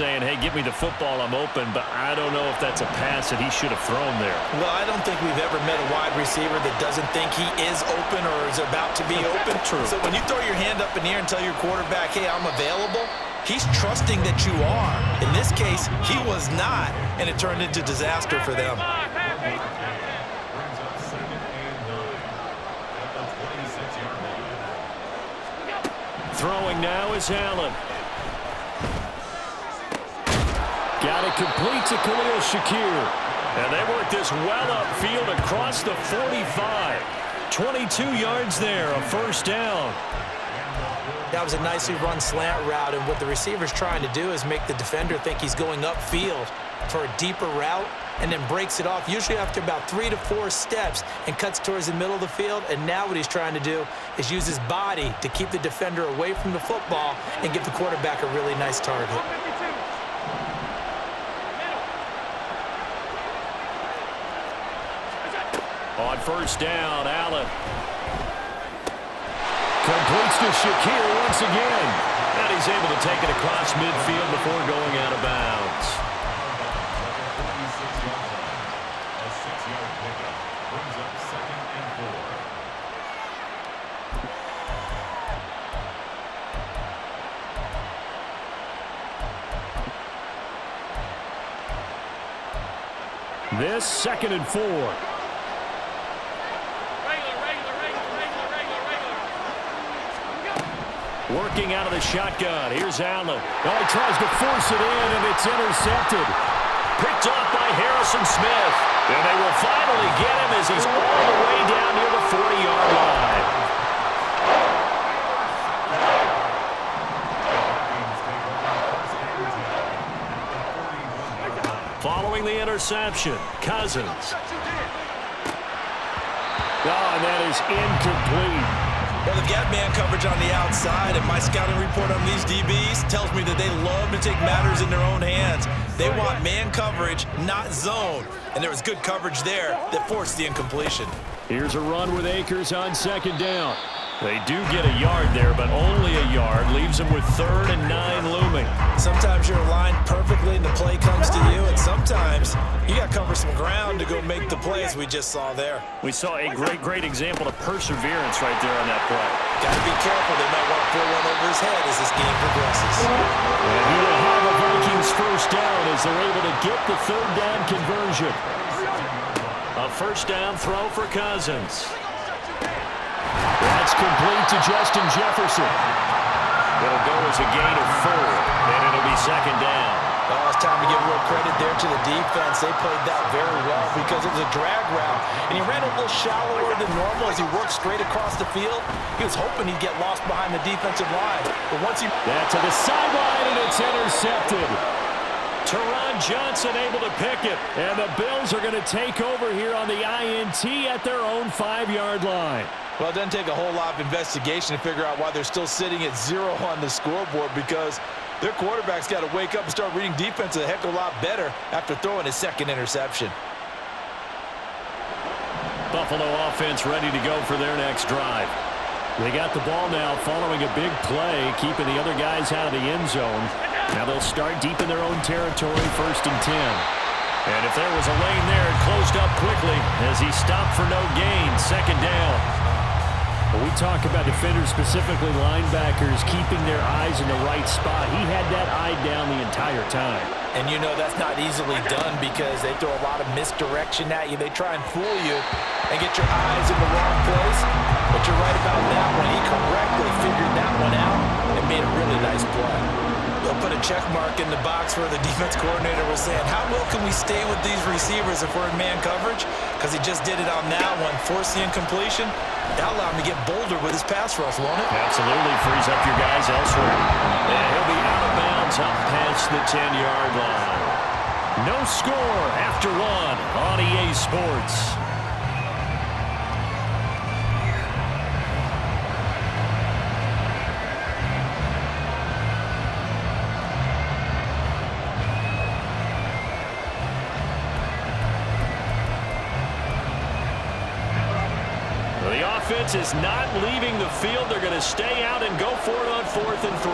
saying, hey, give me the football, I'm open, but I don't know if that's a pass that he should have thrown there. Well, I don't think we've ever met a wide receiver that doesn't think he is open or is about to be open. True. So when you throw your hand up in the air and tell your quarterback, hey, I'm available, he's trusting that you are. In this case, he was not, and it turned into disaster for them. Throwing now is Allen. Got it complete to Khalil Shakir. And they work this well upfield across the 45. 22 yards there, a first down. That was a nicely run slant route, and what the receiver's trying to do is make the defender think he's going upfield for a deeper route and then breaks it off, usually after about 3 to 4 steps, and cuts towards the middle of the field. And now what he's trying to do is use his body to keep the defender away from the football and give the quarterback a really nice target. On first down, Allen completes to Shakir once again. And he's able to take it across midfield before going out of bounds. This 2nd and 4. Working out of the shotgun. Here's Allen. Oh, he tries to force it in, and it's intercepted. Picked off by Harrison Smith. And they will finally get him as he's all the way down near the 40-yard line. Following the interception, Cousins. Oh, and that is incomplete. Well, they've got man coverage on the outside, and my scouting report on these DBs tells me that they love to take matters in their own hands. They want man coverage, not zone. And there was good coverage there that forced the incompletion. Here's a run with Akers on 2nd down. They do get a yard there, but only a yard. Leaves them with 3rd and 9 looming. Sometimes you're aligned perfectly and the play comes to you, and sometimes you got to cover some ground to go make the plays we just saw there. We saw a great example of perseverance right there on that play. Got to be careful. They might want to pull one over his head as this game progresses. And he will have a Vikings first down as they're able to get the 3rd down conversion. A first down throw for Cousins. That's complete to Justin Jefferson. It'll go as a gain of 4, and it'll be 2nd down. Oh, it's time to give real credit there to the defense. They played that very well because it was a drag route, and he ran a little shallower than normal as he worked straight across the field. He was hoping he'd get lost behind the defensive line, but once he... That to the sideline, and it's intercepted. Teron Johnson able to pick it, and the Bills are going to take over here on the INT at their own 5-yard line. Well, it doesn't take a whole lot of investigation to figure out why they're still sitting at 0 on the scoreboard, because their quarterback's got to wake up and start reading defense a heck of a lot better after throwing his 2nd interception. Buffalo offense ready to go for their next drive. They got the ball now following a big play, keeping the other guys out of the end zone. Now they'll start deep in their own territory, 1st and 10. And if there was a lane there, it closed up quickly as he stopped for no gain. 2nd down. When we talk about defenders, specifically linebackers, keeping their eyes in the right spot, he had that eye down the entire time. And you know that's not easily done because they throw a lot of misdirection at you. They try and fool you and get your eyes in the wrong place. But you're right about that one. He correctly figured that one out and made a really nice play. They'll put a check mark in the box where the defense coordinator was saying, how well can we stay with these receivers if we're in man coverage? Because he just did it on that one, forced the incompletion. That'll allow him to get bolder with his pass rush, won't it? Absolutely. Frees up your guys elsewhere. And he'll be out of bounds up past the 10-yard line. No score after 1 on EA Sports. Offense is not leaving the field. They're going to stay out and go for it on 4th and 3.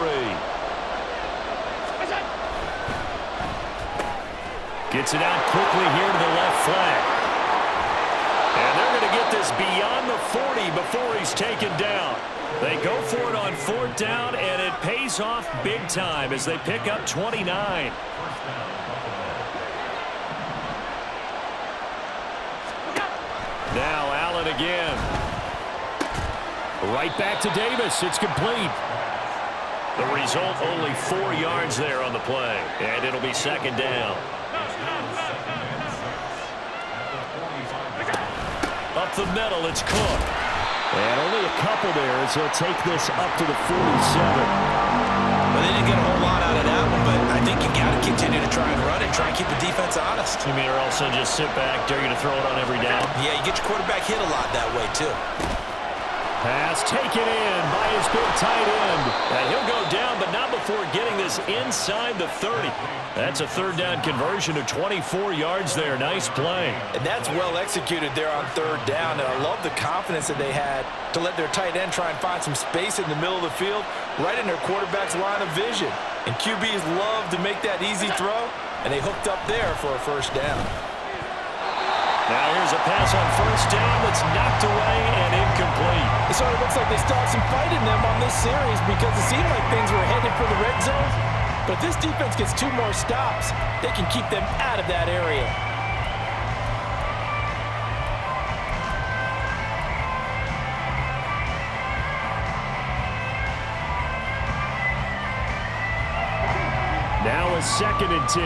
Gets it out quickly here to the left flank. And they're going to get this beyond the 40 before he's taken down. They go for it on 4th down, and it pays off big time as they pick up 29. Now Allen again. Right back to Davis. It's complete. The result, only 4 yards there on the play, and it'll be 2nd down. Up the middle, it's Cook. And only a couple there as he'll take this up to the 47. Well, they didn't get a whole lot out of that one, but I think you got to continue to try and run it, try and keep the defense honest. You mean or also just sit back, dare you to throw it on every down? Yeah, you get your quarterback hit a lot that way, too. Pass taken in by his big tight end. And he'll go down, but not before getting this inside the 30. That's a 3rd down conversion of 24 yards there. Nice play. And that's well executed there on 3rd down. And I love the confidence that they had to let their tight end try and find some space in the middle of the field, right in their quarterback's line of vision. And QBs love to make that easy throw, and they hooked up there for a 1st down. Now here's a pass on 1st down that's knocked away and incomplete. It sort of looks like they still have some fight in them on this series because it seemed like things were headed for the red zone. But if this defense gets 2 more stops, they can keep them out of that area. Now a 2nd and 10.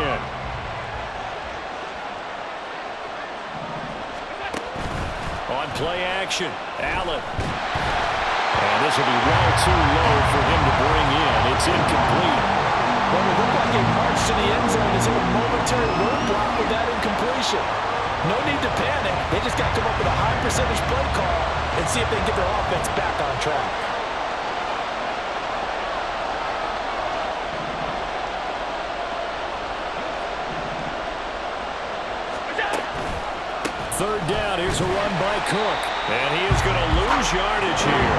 On play action, Allen. And this will be well too low for him to bring in. It's incomplete. Well, it looked like he marched to the end zone as a momentary roadblock with that incompletion. No need to panic. They just got to come up with a high percentage play call and see if they can get their offense back on track. Third down, here's a run by Cook. And he is going to lose yardage here.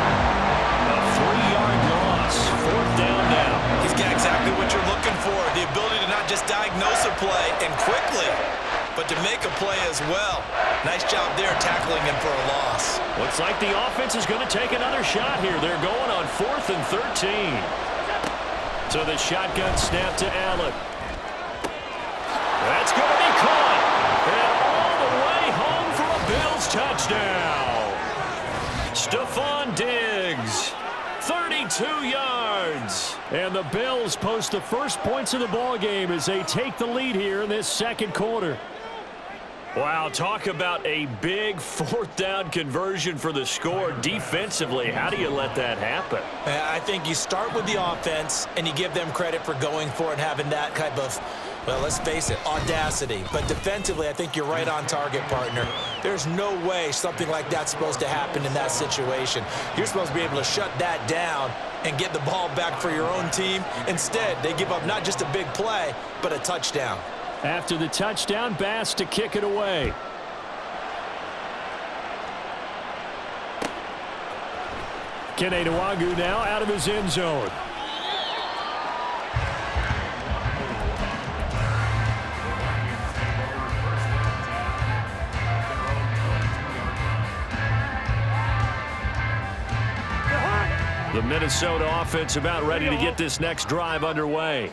A 3-yard loss. 4th down now. He's got exactly what you're looking for. The ability to not just diagnose a play and quickly, but to make a play as well. Nice job there tackling him for a loss. Looks like the offense is going to take another shot here. They're going on 4th and 13. So the shotgun snap to Allen. That's going to be caught. And all the way home for a Bills touchdown. Stephon Diggs, 32 yards. And the Bills post the first points of the ball game as they take the lead here in this 2nd quarter. Wow, talk about a big 4th down conversion for the score. Defensively, how do you let that happen? I think you start with the offense, and you give them credit for going for it and having that type of, well, let's face it, audacity. But defensively, I think you're right on target, partner. There's no way something like that's supposed to happen in that situation. You're supposed to be able to shut that down and get the ball back for your own team. Instead, they give up not just a big play, but a touchdown. After the touchdown, Bass to kick it away. Kene Nwangwu now out of his end zone. The Minnesota offense about ready to get this next drive underway.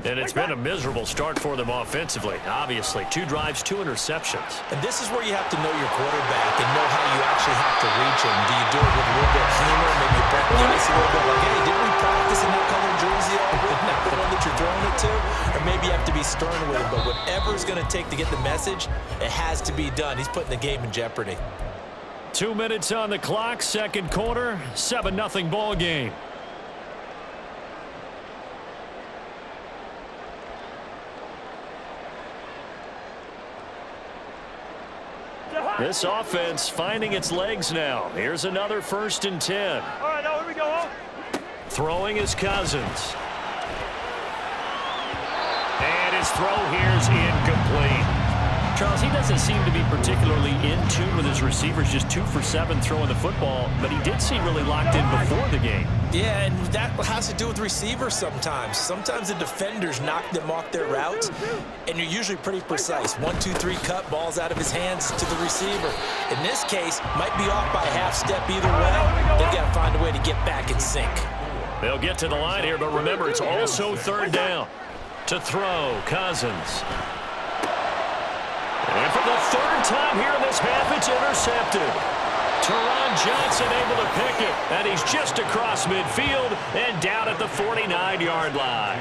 And it's been a miserable start for them offensively. Obviously, 2 drives, 2 interceptions. And this is where you have to know your quarterback and know how you actually have to reach him. Do you do it with a little bit of humor, maybe break the ice a little bit like, hey, didn't we practice in that colored jersey already? Not the one that you're throwing it to? Or maybe you have to be stern with him. But whatever it's going to take to get the message, it has to be done. He's putting the game in jeopardy. 2 minutes on the clock, 2nd quarter, 7-0 ball game. This offense finding its legs now. Here's another 1st and 10. All right, now here we go. Throwing is Cousins. And his throw here's incomplete. Charles, he doesn't seem to be particularly in tune with his receivers, just 2 for 7 throwing the football, but he did seem really locked in before the game. Yeah, and that has to do with receivers sometimes. Sometimes the defenders knock them off their routes, and you're usually pretty precise. 1, 2, 3 cut, balls out of his hands to the receiver. In this case, might be off by a half step either way. They've got to find a way to get back in sync. They'll get to the line here, but remember, it's also third down. To throw, Cousins. And for the third time here in this half, it's intercepted. Teron Johnson able to pick it, and he's just across midfield and down at the 49-yard line.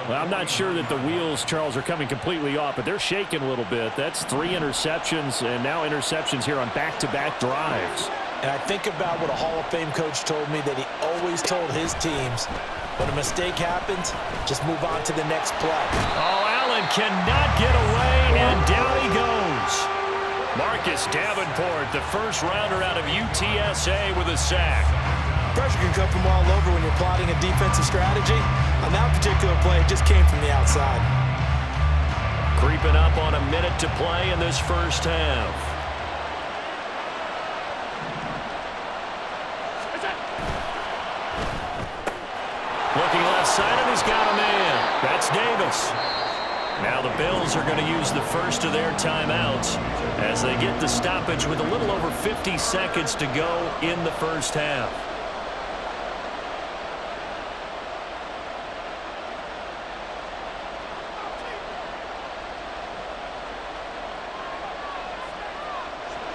Well, I'm not sure that the wheels, Charles, are coming completely off, but they're shaking a little bit. That's 3 interceptions, and now interceptions here on back-to-back drives. And I think about what a Hall of Fame coach told me that he always told his teams, when a mistake happens, just move on to the next play. Oh, Allen cannot get away, and down he goes. Marcus Davenport, the first rounder out of UTSA with a sack. Pressure can come from all over when you're plotting a defensive strategy. On that particular play, it just came from the outside. Creeping up on a minute to play in this first half. Looking left side, and he's got a man. That's Davis. Now the Bills are going to use the first of their timeouts as they get the stoppage with a little over 50 seconds to go in the first half.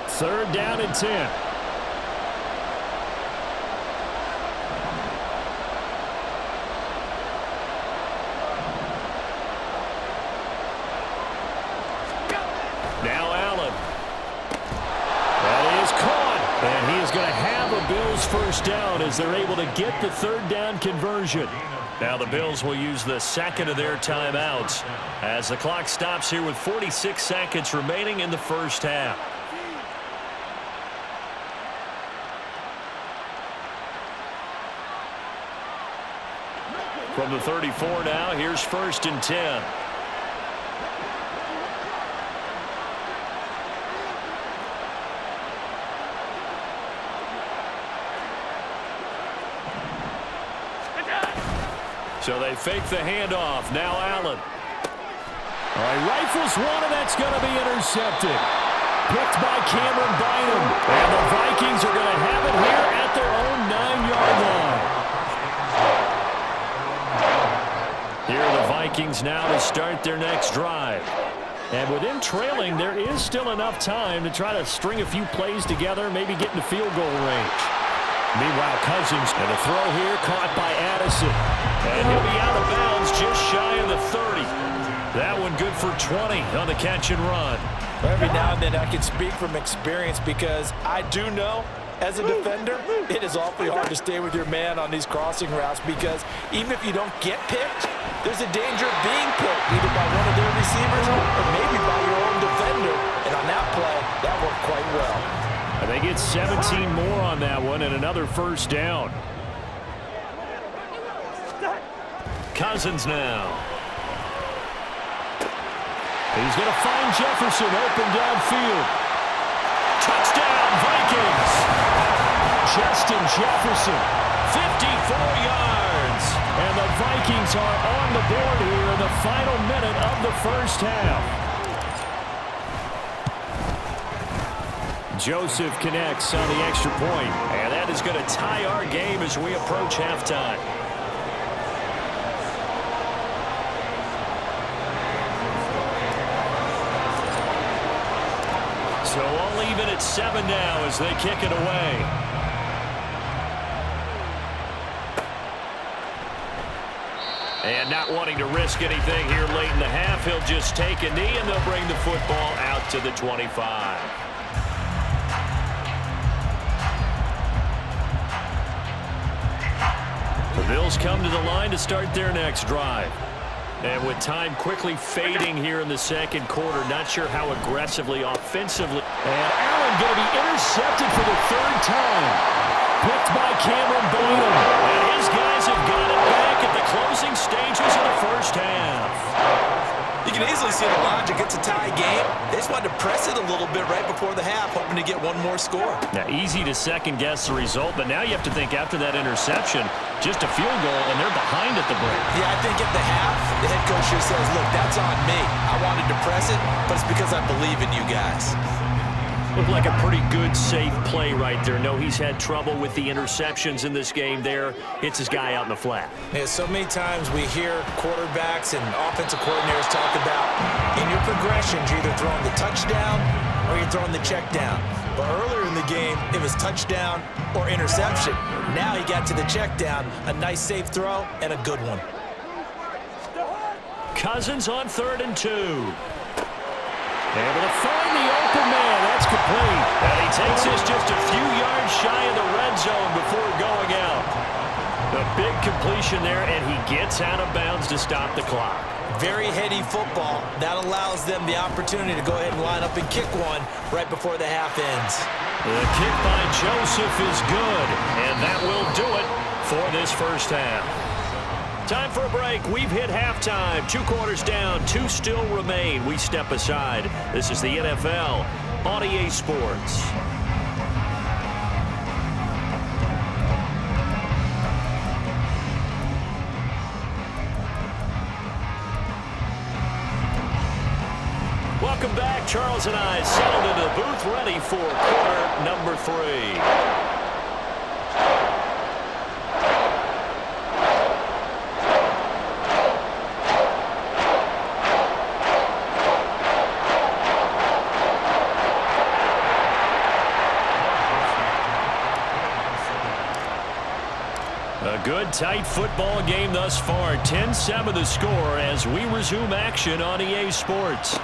Third down and 10. Now Allen. That is caught. And he is going to have a Bills first down as they're able to get the third down conversion. Now the Bills will use the second of their timeouts as the clock stops here with 46 seconds remaining in the first half. From the 34 now, here's first and 10. So they fake the handoff. Now Allen. All right, rifles one, and that's going to be intercepted. Picked by Cameron Bynum. And the Vikings are going to have it here at their own 9-yard line. Here are the Vikings now to start their next drive. And with them trailing, there is still enough time to try to string a few plays together, maybe get into field goal range. Meanwhile, Cousins, and a throw here caught by Addison. And he'll be out of bounds just shy of the 30. That one good for 20 on the catch and run. Every now and then I can speak from experience because I do know, as a defender, it is awfully hard to stay with your man on these crossing routes because even if you don't get picked, there's a danger of being picked either by one of their receivers or maybe by your own defender. And on that play, that worked quite well. And they get 17 more on that one and another first down. Cousins now. He's going to find Jefferson open downfield. Touchdown, Vikings. Justin Jefferson, 54 yards. And the Vikings are on the board here in the final minute of the first half. Joseph connects on the extra point, and that is going to tie our game as we approach halftime. So all even at 7 now as they kick it away. And not wanting to risk anything here late in the half, he'll just take a knee, and they'll bring the football out to the 25. The Bills come to the line to start their next drive. And with time quickly fading here in the second quarter, not sure how aggressively, offensively. And Allen going to be intercepted for the third time. Picked by Cameron Bynum. And his guys have got it back at the closing stages of the first half. You can can easily see the logic. It's a tie game. They just wanted to press it a little bit right before the half, hoping to get one more score. Now, easy to second-guess the result, but now you have to think after that interception, just a field goal, and they're behind at the break. Yeah, I think at the half, the head coach just says, look, that's on me. I wanted to press it, but it's because I believe in you guys. Looked like a pretty good, safe play right there. No, he's had trouble with the interceptions in this game there. Hits his guy out in the flat. Yeah, so many times we hear quarterbacks and offensive coordinators talk about in your progressions, you're either throwing the touchdown or you're throwing the check down. But earlier in the game, it was touchdown or interception. Now he got to the check down, a nice safe throw, and a good one. Cousins on 3rd and 2. Able to find the open man. That's complete. And he takes this just a few yards shy of the red zone before going out. A big completion there, and he gets out of bounds to stop the clock. Very heady football. That allows them the opportunity to go ahead and line up and kick one right before the half ends. The kick by Joseph is good, and that will do it for this first half. Time for a break. We've hit halftime. 2 quarters down, 2 still remain. We step aside. This is the NFL on EA Sports. Welcome back. Charles and I settled into the booth ready for quarter number 3. A good, tight football game thus far. 10-7 the score as we resume action on EA Sports.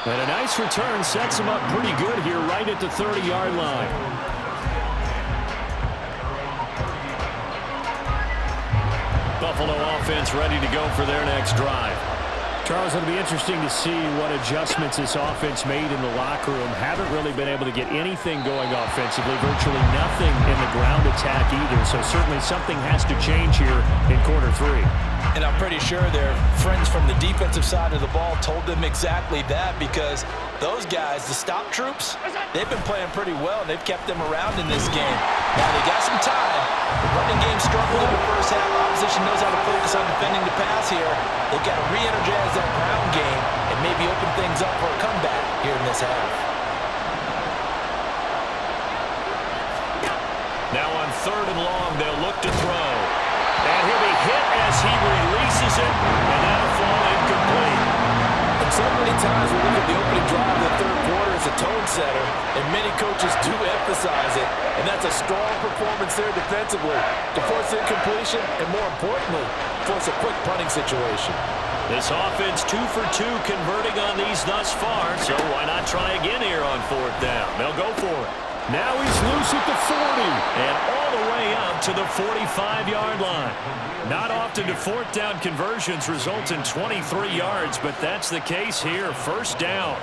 And a nice return sets him up pretty good here right at the 30-yard line. Buffalo offense ready to go for their next drive. Charles, it'll be interesting to see what adjustments this offense made in the locker room. Haven't really been able to get anything going offensively, virtually nothing in the ground attack either. So certainly something has to change here in quarter 3. And I'm pretty sure their friends from the defensive side of the ball told them exactly that, because those guys, the stop troops, they've been playing pretty well, and they've kept them around in this game. Now, they got some time. The running game struggled in the first half. Opposition knows how to focus on defending the pass here. They've got to re-energize that ground game and maybe open things up for a comeback here in this half. Now on 3rd and long, they'll look to throw. And he'll be hit as he releases it, and that'll fall incomplete. And so many times we look at the opening drive of the 3rd quarter as a tone setter, and many coaches do emphasize it, and that's a strong performance there defensively to force incompletion and, more importantly, force a quick punting situation. This offense 2 for 2 converting on these thus far, so why not try again here on 4th down? They'll go for it. Now he's loose at the 40 and all the way up to the 45-yard line. Not often do 4th down conversions result in 23 yards, but that's the case here. 1st down.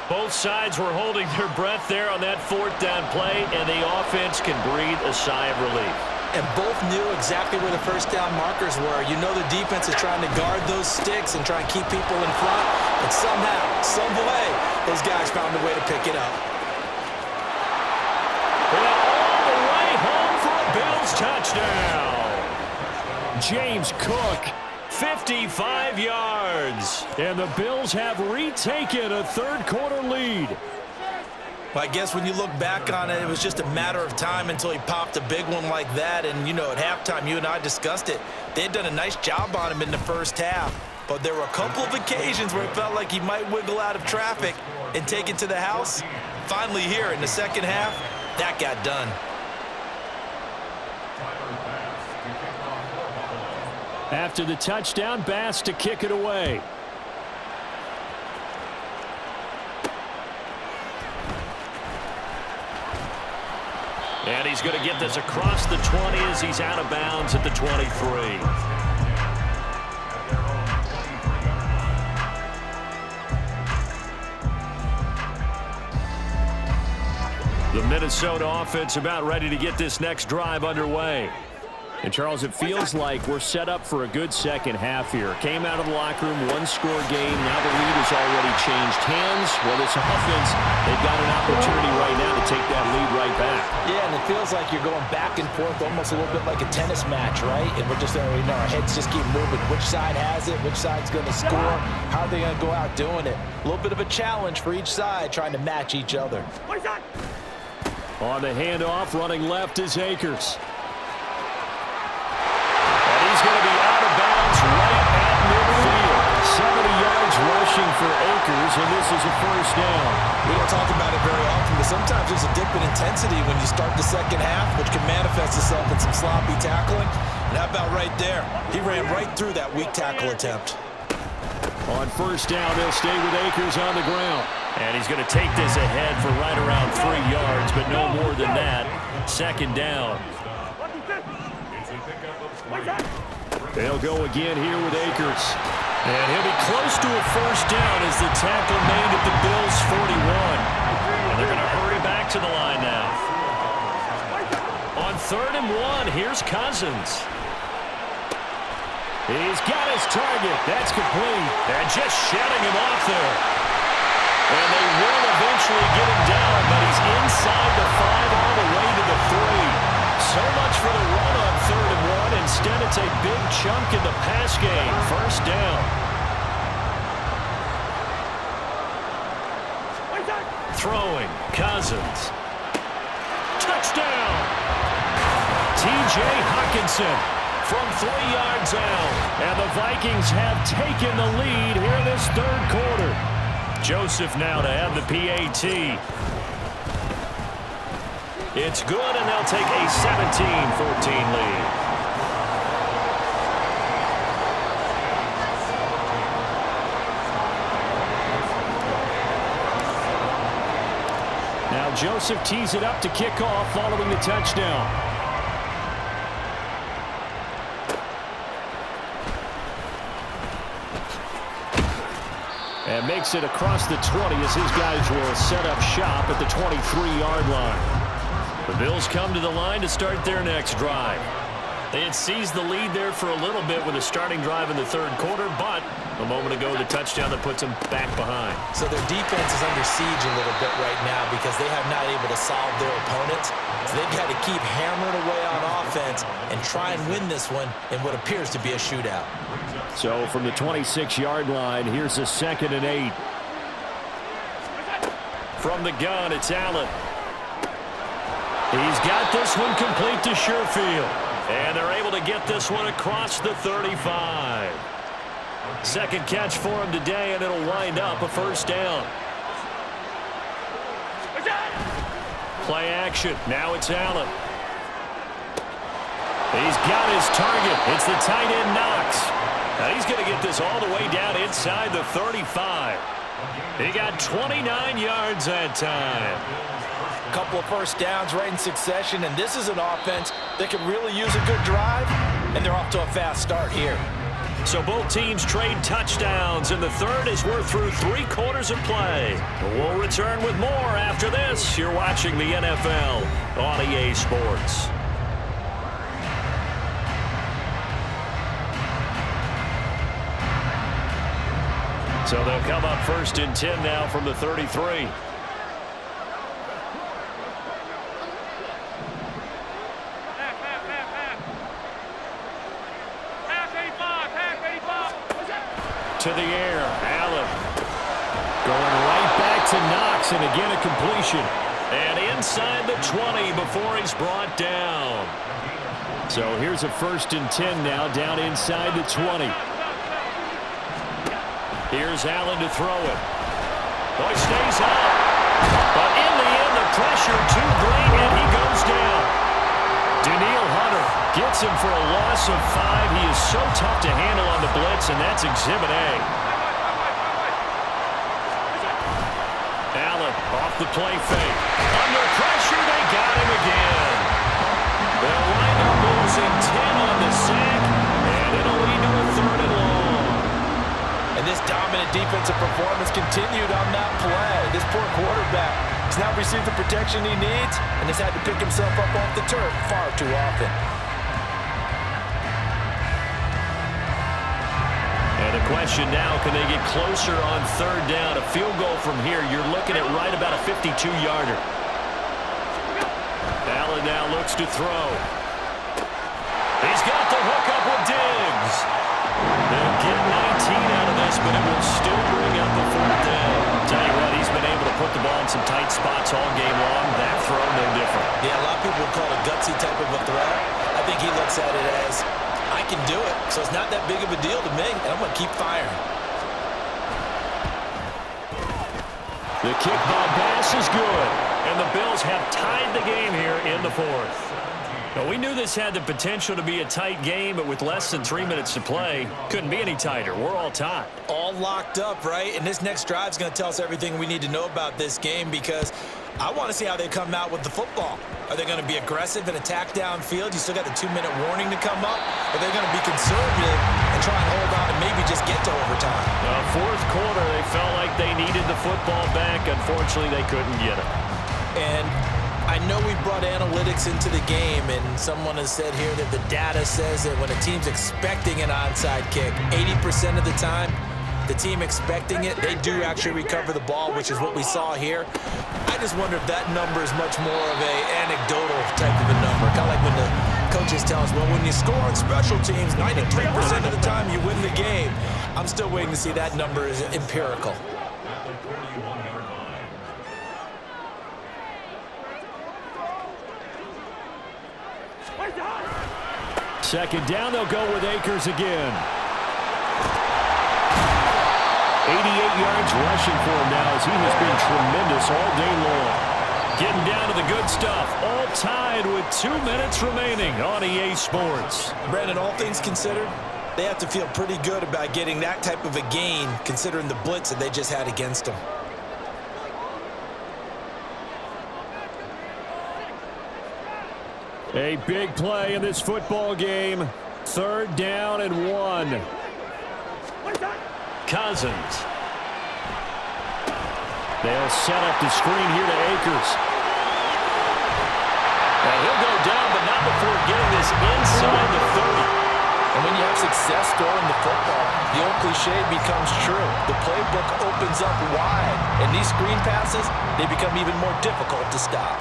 Both sides were holding their breath there on that 4th down play, and the offense can breathe a sigh of relief. And both knew exactly where the 1st down markers were. You know the defense is trying to guard those sticks and try and keep people in front, but somehow, some way, those guys found a way to pick it up. All the way home for a Bills touchdown. James Cook, 55 yards. And the Bills have retaken a 3rd quarter lead. Well, I guess when you look back on it, it was just a matter of time until he popped a big one like that. And, you know, at halftime, you and I discussed it. They had done a nice job on him in the first half. But there were a couple of occasions where it felt like he might wiggle out of traffic and take it to the house. Finally here in the second half, that got done. After the touchdown, Bass to kick it away. And he's going to get this across the 20 as he's out of bounds at the 23. The Minnesota offense about ready to get this next drive underway. And, Charles, it feels like we're set up for a good second half here. Came out of the locker room, one-score game. Now the lead has already changed hands. Well, this offense, they've got an opportunity right now to take that lead right back. Yeah, and it feels like you're going back and forth almost a little bit like a tennis match, right? And we're just, our heads just keep moving. Which side has it? Which side's going to score? How are they going to go out doing it? A little bit of a challenge for each side trying to match each other. On the handoff, running left is Akers. He's going to be out of bounds right at midfield. 70 yards rushing for Akers, and this is a first down. We don't talk about it very often, but sometimes there's a dip in intensity when you start the second half, which can manifest itself in some sloppy tackling. And how about right there? He ran right through that weak tackle attempt. On first down, they'll stay with Akers on the ground. And he's going to take this ahead for right around 3 yards, but no more than that. Second down. They'll go again here with Akers. And he'll be close to a first down as the tackle made at the Bills' 41. And they're going to hurry back to the line now. On 3rd and 1, here's Cousins. He's got his target. That's complete. And just shutting him off there. And they will eventually get him down, but he's inside the 5 all the way to the 3. So much for the run on 3rd and 1. Instead, it's a big chunk in the pass game. First down. Throwing. Cousins. Touchdown. T.J. Hockenson from 3 yards out. And the Vikings have taken the lead here in this 3rd quarter. Joseph now to have the PAT. It's good, and they'll take a 17-14 lead. Now Joseph tees it up to kick off following the touchdown. And makes it across the 20 as his guys will set up shop at the 23-yard line. The Bills come to the line to start their next drive. They had seized the lead there for a little bit with a starting drive in the 3rd quarter, but a moment ago the touchdown that puts them back behind. So their defense is under siege a little bit right now because they have not able to solve their opponents. So they've got to keep hammering away on offense and try and win this one in what appears to be a shootout. So from the 26-yard line, here's a 2nd and 8. From the gun, it's Allen. He's got this one complete to Sherfield. And they're able to get this one across the 35. Second catch for him today, and it'll wind up a first down. Play action. Now it's Allen. He's got his target. It's the tight end Knox. Now he's going to get this all the way down inside the 35. He got 29 yards that time. Couple of first downs right in succession, and this is an offense that could really use a good drive, and they're off to a fast start here. So both teams trade touchdowns, and the 3rd as we're through 3 quarters of play. We'll return with more after this. You're watching the NFL on EA Sports. So they'll come up 1st and 10 now from the 33. To the air, Allen going right back to Knox, and again a completion. And inside the 20 before he's brought down. So here's a 1st and 10 now, down inside the 20. Here's Allen to throw it. Oh, he stays up. But in the end, the pressure too great, and he goes down. Daniil Hunter gets him for a loss of 5. He is so tough to handle on the blitz, and that's Exhibit A. Allen off the play fake. Under pressure, they got him again. They'll wind up losing 10 on the sack, and it'll lead to a 3rd and long. And this dominant defensive performance continued on that play. This poor quarterback has not received the protection he needs and has had to pick himself up off the turf far too often. question now, can they get closer on third down? A field goal from here, you're looking at right about a 52-yarder. Allen now looks to throw. He's got the hook up with Diggs. They'll get 19 out of this, but it will still bring up a fourth down. Tell you what, he's been able to put the ball in some tight spots all game long. That throw, no different. Yeah, a lot of people would call it a gutsy type of a throw. I think he looks at it as, I can do it, so it's not that big of a deal to me, and I'm going to keep firing. The kick by Bass is good, and the Bills have tied the game here in the fourth. Now, we knew this had the potential to be a tight game, but with less than 3 minutes to play, couldn't be any tighter. We're all tied. All locked up, right? And this next drive is going to tell us everything we need to know about this game because I want to see how they come out with the football. Are they going to be aggressive and attack downfield? You still got the 2-minute warning to come up. Are they going to be conservative and try and hold on and maybe just get to overtime? Fourth quarter, they felt like they needed the football back. Unfortunately, they couldn't get it. And I know we brought analytics into the game, and someone has said here that the data says that when a team's expecting an onside kick, 80% of the time, the team expecting it, they do actually recover the ball, which is what we saw here. I just wonder if that number is much more of an anecdotal type of a number. Kind of like when the coaches tell us, well, when you score on special teams, 93% of the time you win the game. I'm still waiting to see that number is empirical. Second down, they'll go with Akers again. 88 yards rushing for him now as he has been tremendous all day long. Getting down to the good stuff. All tied with 2 minutes remaining on EA Sports. Brandon, all things considered, they have to feel pretty good about getting that type of a gain considering the blitz that they just had against them. A big play in this football game. Third down and 1. Cousins. They'll set up the screen here to Akers. And he'll go down, but not before getting this inside the 30. And when you have success throwing the football, the old cliche becomes true. The playbook opens up wide, and these screen passes, they become even more difficult to stop.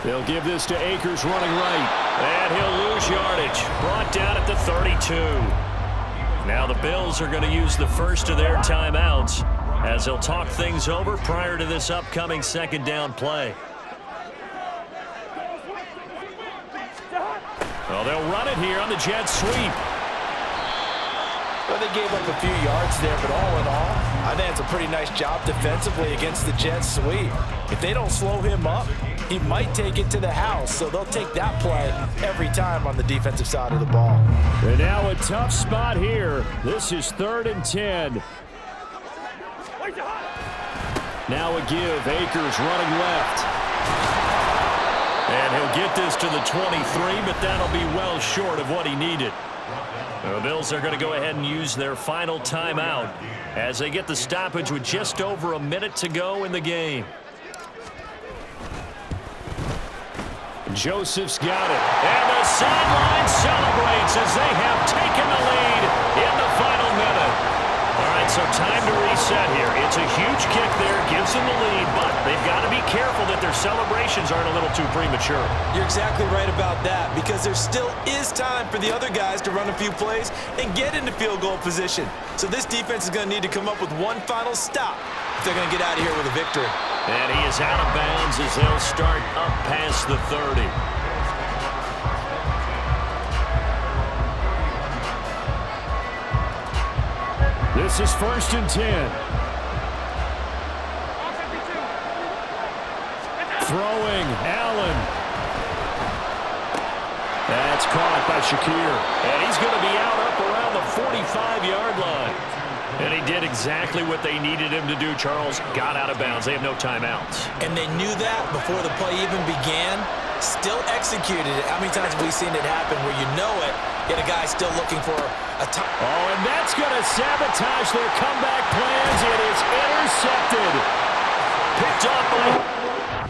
They'll give this to Akers running right. And he'll lose yardage. Brought down at the 32. Now the Bills are going to use the first of their timeouts as they'll talk things over prior to this upcoming second down play. Well, they'll run it here on the jet sweep. Well, they gave up a few yards there, but all in all, I think it's a pretty nice job defensively against the jet sweep. If they don't slow him up, he might take it to the house, so they'll take that play every time on the defensive side of the ball. And now a tough spot here. This is 3rd and 10. Now a give. Akers running left. And he'll get this to the 23, but that'll be well short of what he needed. The Bills are going to go ahead and use their final timeout as they get the stoppage with just over a minute to go in the game. Joseph's got it. And the sideline celebrates as they have taken the lead in the final minute. All right, so time to reset here. It's a huge kick there, gives them the lead, but they've got to be careful that their celebrations aren't a little too premature. You're exactly right about that because there still is time for the other guys to run a few plays and get into field goal position. So this defense is going to need to come up with one final stop if they're going to get out of here with a victory. And he is out of bounds as they'll start up past the 30. This is 1st and 10. Throwing, Allen. That's caught by Shakir. And he's going to be out up around the 45-yard line. And he did exactly what they needed him to do, Charles. Got out of bounds. They have no timeouts. And they knew that before the play even began. Still executed it. How many times have we seen it happen where you know it, yet a guy still looking for a time? Oh, and that's going to sabotage their comeback plans. It is intercepted. Picked off by